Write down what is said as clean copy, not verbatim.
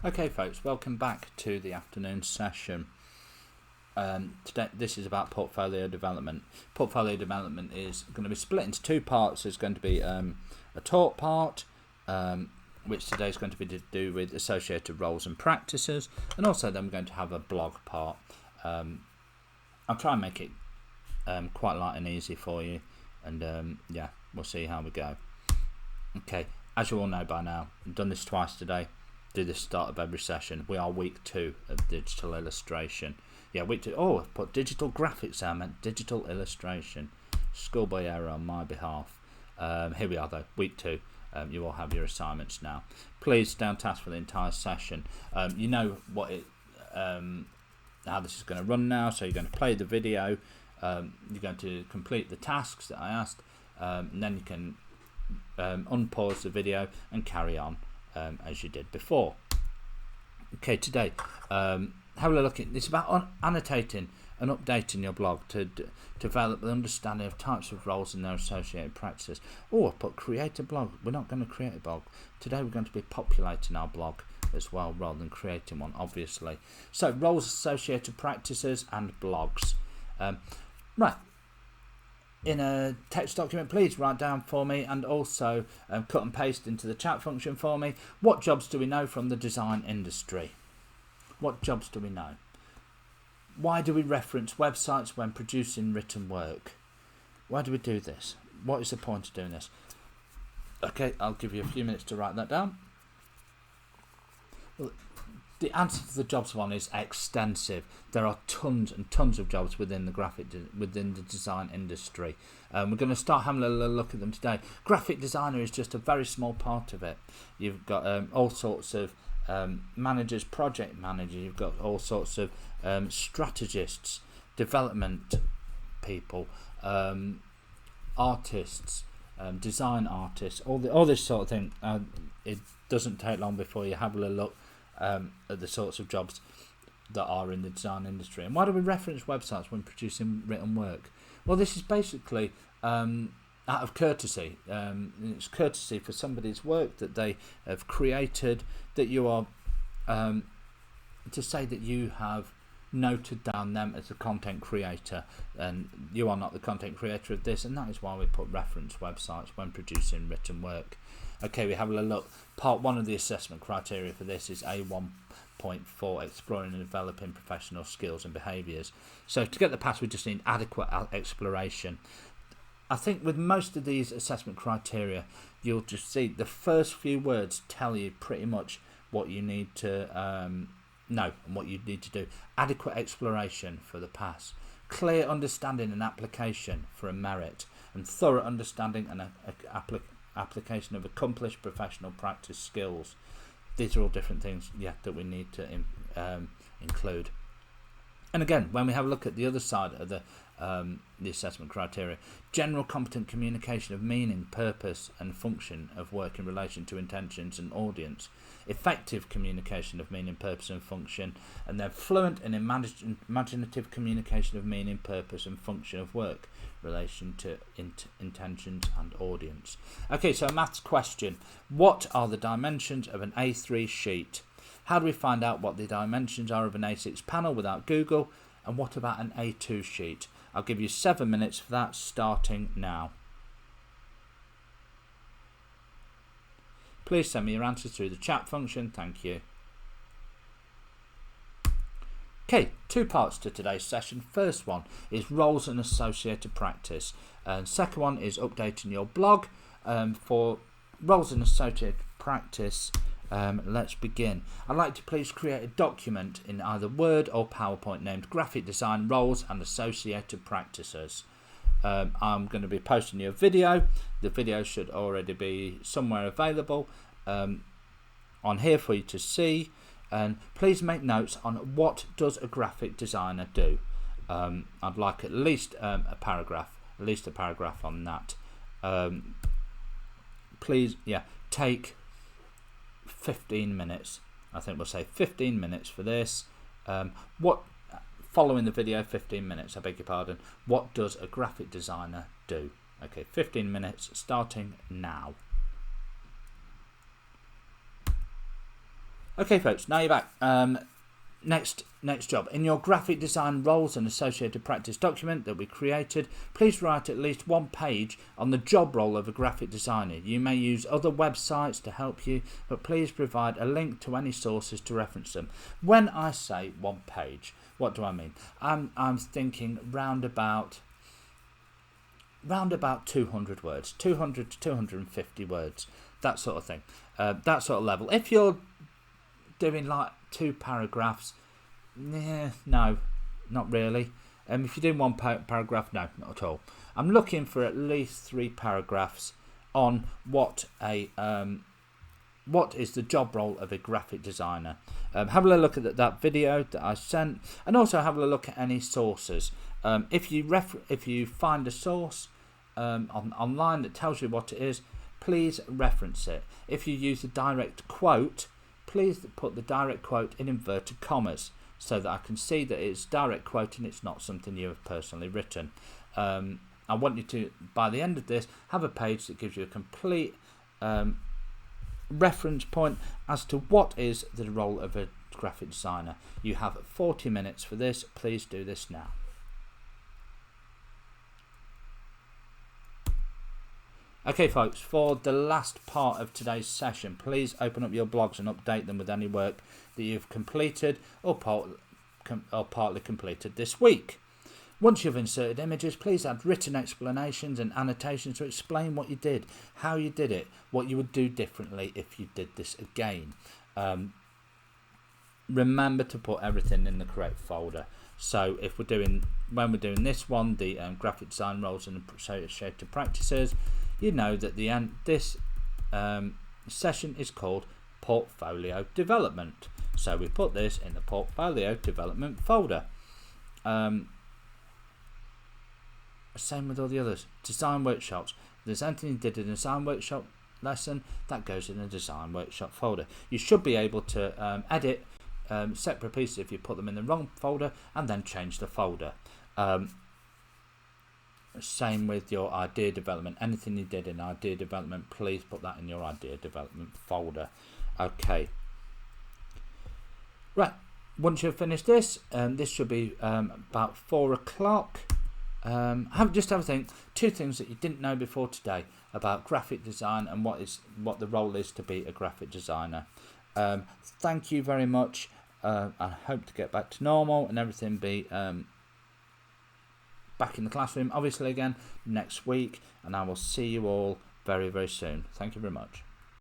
Okay folks, welcome back to the afternoon session. Today this is about portfolio development. Portfolio development is going to be split into two parts. There's going to be a talk part, which today is going to be to do with associated roles and practices, and also then we're going to have a blog part. I'll try and make it quite light and easy for you, and yeah, we'll see how we go. Okay, as you all know by now, I've done this twice today. Do the start of every session. We are week 2 of digital illustration. Yeah, week 2. Oh, I've put digital graphics there. I meant digital illustration. Schoolboy error on my behalf. Here we are though, week 2. You all have your assignments now. Please stay on task for the entire session. You know what it, how this is going to run now. So you're going to play the video. You're going to complete the tasks that I asked, and then you can unpause the video and carry on as you did before. Okay, today have a look at it's about annotating and updating your blog to develop the understanding of types of roles and their associated practices. Or put create a blog. We're not going to create a blog today. We're going to be populating our blog as well rather than creating one, obviously. So roles, associated practices and blogs. Right, in a text document, please write down for me, and also cut and paste into the chat function for me. What jobs do we know from the design industry? What jobs do we know? Why do we reference websites when producing written work? Why do we do this? What is the point of doing this? Okay, I'll give you a few minutes to write that down. Well, the answer to the jobs one is extensive. There are tons and tons of jobs within the design industry. We're going to start having a little look at them today. Graphic designer is just a very small part of it. You've got all sorts of managers, project managers. You've got all sorts of strategists, development people, artists, design artists. All this sort of thing. It doesn't take long before you have a little look at the sorts of jobs that are in the design industry. And why do we reference websites when producing written work? Well, this is basically out of courtesy. It's courtesy for somebody's work that they have created, that you are to say that you have noted down them as a content creator, and you are not the content creator of this, and that is why we put reference websites when producing written work. Okay, we have a look. Part 1 of the assessment criteria for this is A1.4, exploring and developing professional skills and behaviours. So to get the pass, we just need adequate exploration. I think with most of these assessment criteria, you'll just see the first few words tell you pretty much what you need to know and what you need to do. Adequate exploration for the pass. Clear understanding and application for a merit. And thorough understanding and application of accomplished professional practice skills. These are all different things, yeah, that we need to include. And again, when we have a look at the other side of the assessment criteria, general competent communication of meaning, purpose and function of work in relation to intentions and audience, effective communication of meaning, purpose and function, and then fluent and imaginative communication of meaning, purpose and function of work in relation to intentions and audience. Okay, so a maths question. What are the dimensions of an A3 sheet? How do we find out what the dimensions are of an A6 panel without Google? And what about an A2 sheet? I'll give you 7 minutes for that, starting now. Please send me your answers through the chat function. Thank you. Okay, 2 parts to today's session. First one is roles and associated practice. And second one is updating your blog. For roles and associated practice, let's begin. I'd like to please create a document in either Word or PowerPoint named Graphic Design Roles and Associated Practices. I'm going to be posting you a video. The video should already be somewhere available on here for you to see. And please make notes on what does a graphic designer do. I'd like at least a paragraph on that. Please, yeah, take 15 minutes. I think we'll say 15 minutes for this. Following the video, 15 minutes, I beg your pardon. What does a graphic designer do? Okay, 15 minutes starting now. Okay, folks, now you're back. Next job. In your graphic design roles and associated practice document that we created, please write at least 1 page on the job role of a graphic designer. You may use other websites to help you, but please provide a link to any sources to reference them. When I say 1 page, what do I mean? I'm thinking round about 200 words, 200 to 250 words, that sort of thing, that sort of level. If you're doing like 2 paragraphs, no, not really. If you're doing 1 paragraph, no, not at all. I'm looking for at least 3 paragraphs on what is the job role of a graphic designer. Have a look at that video that I sent, and also have a look at any sources. If you find a source online that tells you what it is, please reference it. If you use a direct quote, please put the direct quote in inverted commas so that I can see that it's direct quote and it's not something you have personally written. I want you to, by the end of this, have a page that gives you a complete reference point as to what is the role of a graphic designer. You have 40 minutes for this. Please do this now. Okay, folks, for the last part of today's session, please open up your blogs and update them with any work that you've completed or partly completed this week. Once you've inserted images, please add written explanations and annotations to explain what you did, how you did it, what you would do differently if you did this again. Remember to put everything in the correct folder. So when we're doing this one, the graphic design roles and associated practices, you know that this session is called portfolio development. So we put this in the portfolio development folder. Same with all the others. Design workshops. If there's anything you did in a design workshop lesson, that goes in the design workshop folder. You should be able to edit separate pieces if you put them in the wrong folder and then change the folder. Same with your idea development. Anything you did in idea development, please put that in your idea development folder. Okay. Right. Once you've finished this, this should be about 4 o'clock. Just have a think. 2 things that you didn't know before today about graphic design and what the role is to be a graphic designer. Thank you very much. I hope to get back to normal and everything be back in the classroom, obviously, again next week, and I will see you all very, very soon. Thank you very much.